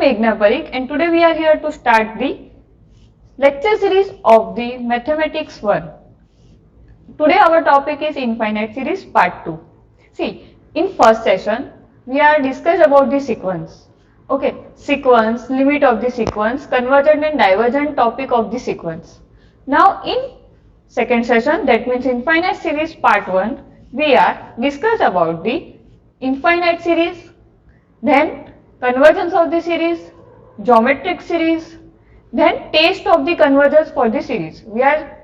Meghna Parikh and today we are here to start the lecture series of the Mathematics 1. Today our topic is infinite series part 2. See, in first session we are discussed about the sequence. Okay, sequence, limit of the sequence, convergent and divergent topic of the sequence. Now in second session, that means infinite series part 1, we are discussed about the infinite series, then convergence of the series, geometric series, then test of the convergence for the series. We are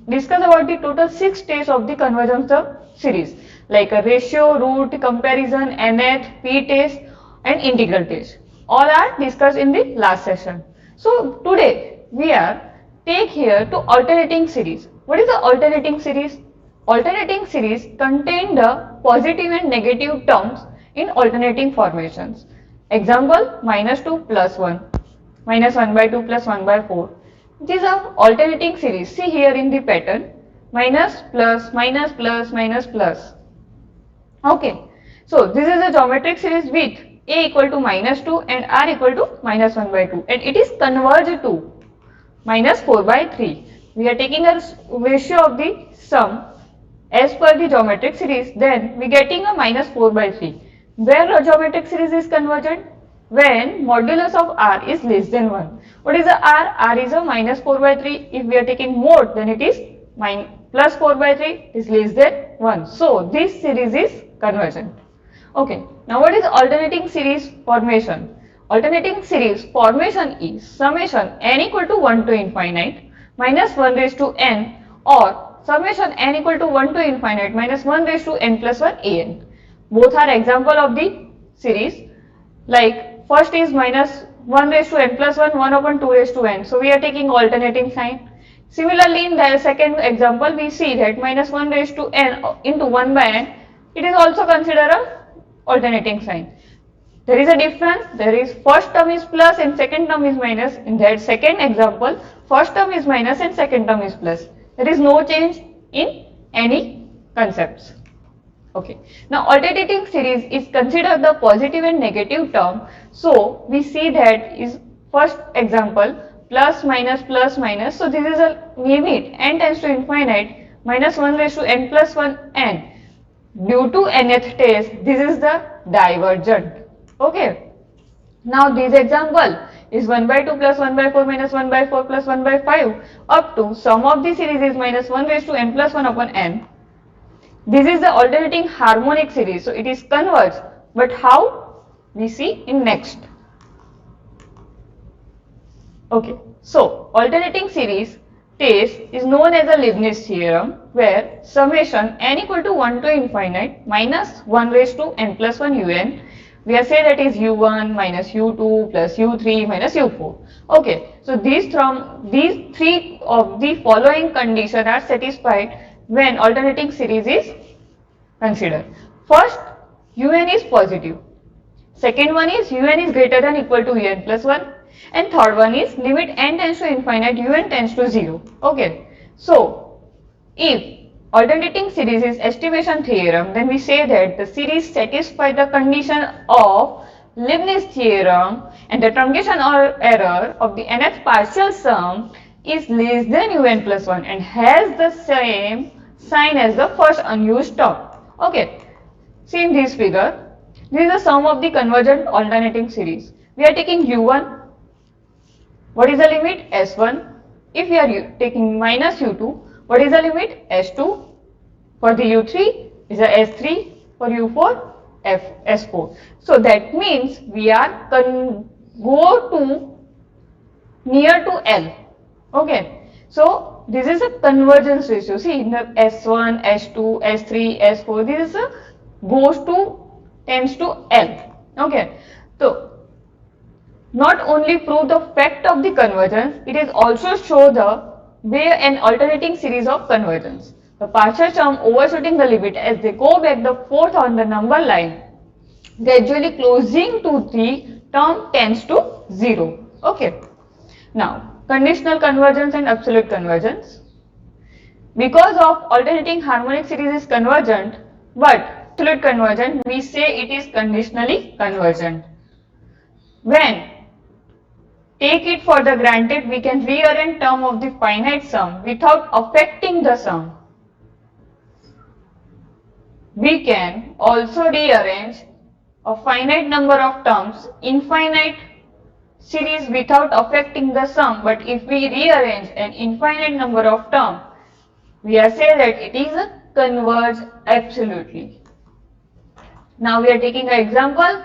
discuss about the total 6 tests of the convergence of series like a ratio, root, comparison, nth, p-test and integral test. All are discussed in the last session. So today we are take here to alternating series. What is the alternating series? Alternating series contain the positive and negative terms in alternating formations. Example, -2 plus 1, -1 by 2 plus 1 by 4. These are alternating series. See here in the pattern, minus, plus, minus, plus, minus, plus. Okay. So this is a geometric series with a equal to -2 and r equal to -1 by 2 and it is converged to -4 by 3. We are taking a ratio of the sum as per the geometric series, then we getting a -4 by 3. Where a geometric series is convergent? When modulus of r is less than 1. What is the r? R is a -4 by 3. If we are taking mod, then it is plus 4 by 3 is less than 1. So this series is convergent. Okay. Now what is alternating series formation? Alternating series formation is summation n equal to 1 to infinite minus 1 raised to n or summation n equal to 1 to infinite minus 1 raised to n plus 1 an. Both are example of the series. Like first is minus 1 raised to n plus 1, 1 upon 2 raised to n. So we are taking alternating sign. Similarly, in the second example, we see that minus 1 raised to n into 1 by n. It is also considered a alternating sign. There is a difference. There is first term is plus and second term is minus. In that second example, first term is minus and second term is plus. There is no change in any concepts. Okay. Now alternating series is considered the positive and negative term. So we see that is first example plus minus plus minus. So this is a limit n tends to infinite minus 1 raised to n plus 1 n. Due to nth test, this is the divergent. Okay. Now this example is 1 by 2 plus 1 by 4 minus 1 by 4 plus 1 by 5 up to sum of the series is minus 1 raised to n plus 1 upon n. This is the alternating harmonic series. So it is converged. But how? We see in next. Okay. So alternating series test is known as the Leibniz theorem, where summation n equal to 1 to infinite minus 1 raised to n plus 1 un. We are say that is u1 minus u2 plus u3 minus u4. Okay. So these three of the following conditions are satisfied when alternating series is considered. First, un is positive. Second one is un is greater than equal to un plus 1. And third one is limit n tends to infinite, un tends to 0. Okay. So, if alternating series is estimation theorem, then we say that the series satisfy the condition of Leibniz theorem and the truncation or error of the nth partial sum is less than un plus 1 and has the same sign as the first unused term. Okay. See in this figure, this is the sum of the convergent alternating series. We are taking u1. What is the limit? S1. If we are taking minus u2, what is the limit? S2. For the u3 is a S3. For u4, S4. So that means we are go to near to L. Okay. So this is a convergence ratio. See in the S1, S2, S3, S4. This is a tends to L. Okay. So not only prove the fact of the convergence, it is also show the way an alternating series of convergence. The partial term overshooting the limit as they go back the forth on the number line, gradually closing to the term tends to 0. Okay. Now, conditional convergence and absolute convergence. Because of alternating harmonic series is convergent, but absolute convergent, we say it is conditionally convergent. When take it for the granted we can rearrange term of the finite sum without affecting the sum. We can also rearrange a finite number of terms, infinite series without affecting the sum, but if we rearrange an infinite number of terms, we are saying that it is a converge absolutely. Now we are taking an example.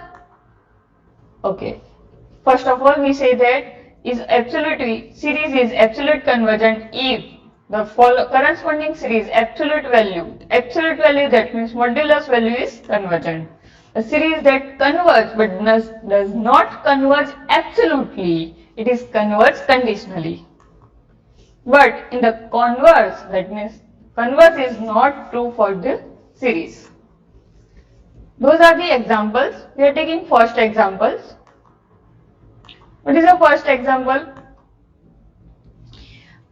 Okay. First of all, we say that series is absolute convergent if the corresponding series absolute value that means modulus value is convergent. A series that converges but does not converge absolutely, it is converged conditionally. But in the converse, that means converse is not true for the series. Those are the examples. We are taking first examples. What is the first example?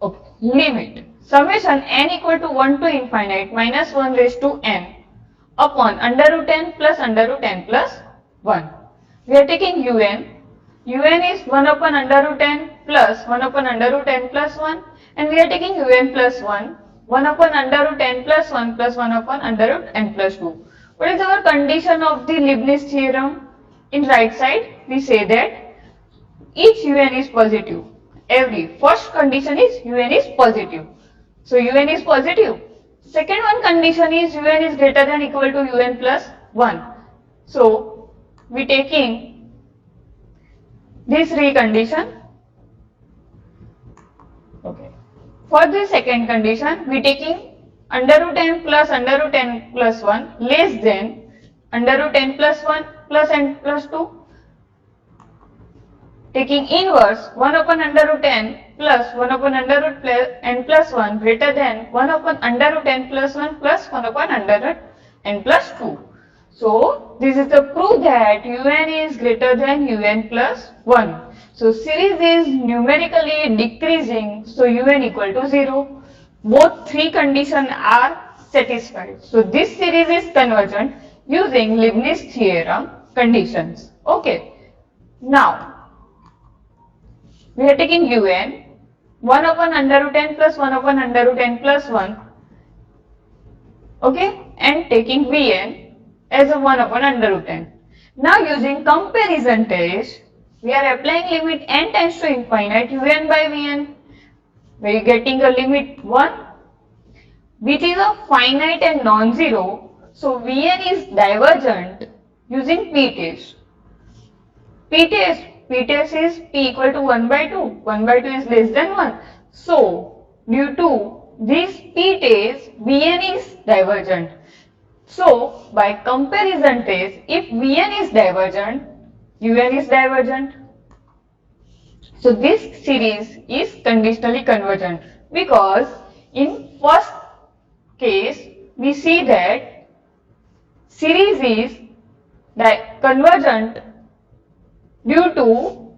Okay. Limit summation n equal to 1 to infinite minus 1 raised to n upon under root n plus under root n plus 1. We are taking un. Un is 1 upon under root n plus 1 upon under root n plus 1, and we are taking un plus 1, 1 upon under root n plus 1 plus 1 upon under root n plus 2. What is our condition of the Leibniz theorem? In right side, we say that each un is positive. Every first condition is un is positive. So un is positive. Second one condition is un is greater than equal to un plus 1. So we taking this recondition. Okay. For the second condition, we taking under root n plus 1 less than under root n plus 1 plus n plus 2. Taking inverse 1 upon under root n plus 1 upon under root n plus 1 greater than 1 upon under root n plus 1 plus 1 upon under root n plus 2. So this is the proof that un is greater than un plus 1. So series is numerically decreasing, so un equal to 0. Both three conditions are satisfied. So this series is convergent using Leibniz theorem conditions. Okay. Now we are taking un 1 upon under root n plus 1 upon under root n plus 1, okay, and taking vn as a 1 upon under root n. Now using comparison test, we are applying limit n tends to infinite un by vn. We are getting a limit 1 which is a finite and non-zero, so vn is divergent using p-test. P-test is p equal to 1 by 2. 1 by 2 is less than 1. So, due to this p-test, Vn is divergent. So, by comparison test, if Vn is divergent, Un is divergent. So, this series is conditionally convergent because in first case, we see that series is convergent due to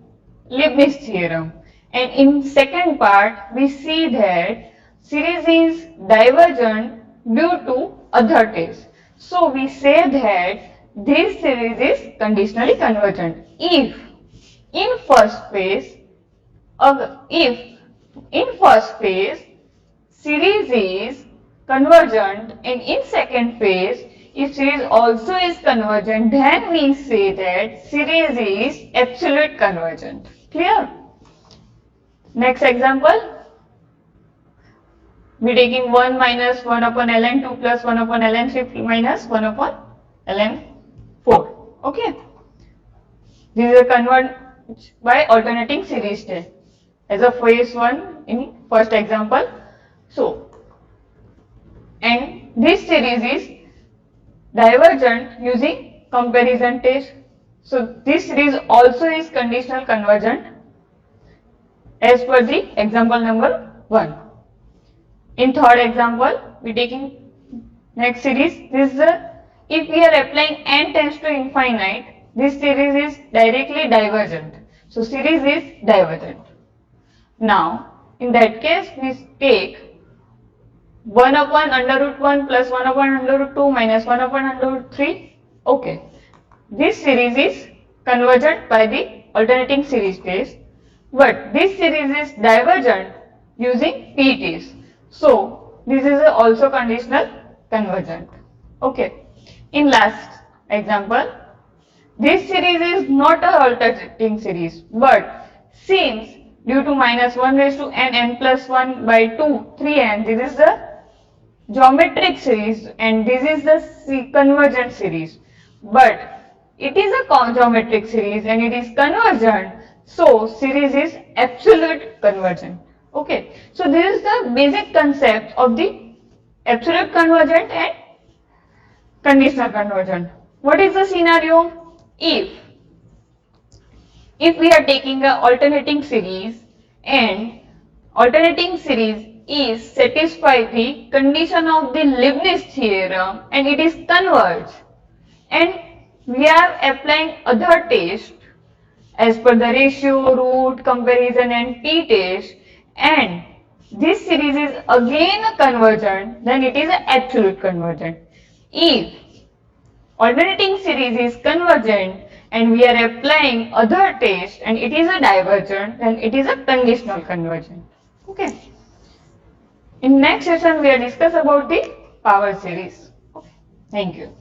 Leibniz theorem, and in second part we see that series is divergent due to other test. So we say that this series is conditionally convergent if in first phase series is convergent, and in second phase if series also is convergent, then we say that series is absolute convergent. Clear? Next example. We are taking 1 minus 1 upon ln 2 plus 1 upon ln 3 minus 1 upon ln 4. Okay. This is a converged by alternating series test as a phase 1 in first example. So, and this series is divergent using comparison test. So this series also is conditional convergent as per the example number 1. In third example, we taking next series. This is if we are applying n tends to infinite, this series is directly divergent. So series is divergent. Now in that case, we take 1 upon under root 1 plus 1 upon under root 2 minus 1 upon under root 3. Okay. This series is convergent by the alternating series test. but this series is divergent using p test. So this is also conditional convergent. Okay. In last example, this series is not a alternating series, but since due to minus 1 raised to n plus 1 by 2, 3n, this is the geometric series and this is the convergent series. But it is a geometric series and it is convergent, so series is absolute convergent. Okay, so this is the basic concept of the absolute convergent and conditional convergent. What is the scenario? If we are taking a alternating series and alternating series is satisfy the condition of the Leibniz theorem and it is converged, and we are applying other test as per the ratio, root, comparison and t-test, and this series is again a convergent, then it is an absolute convergent. If alternating series is convergent and we are applying other test and it is a divergent, then it is a conditional convergent. Okay. In next session we are discuss about the power series. Okay. Thank you.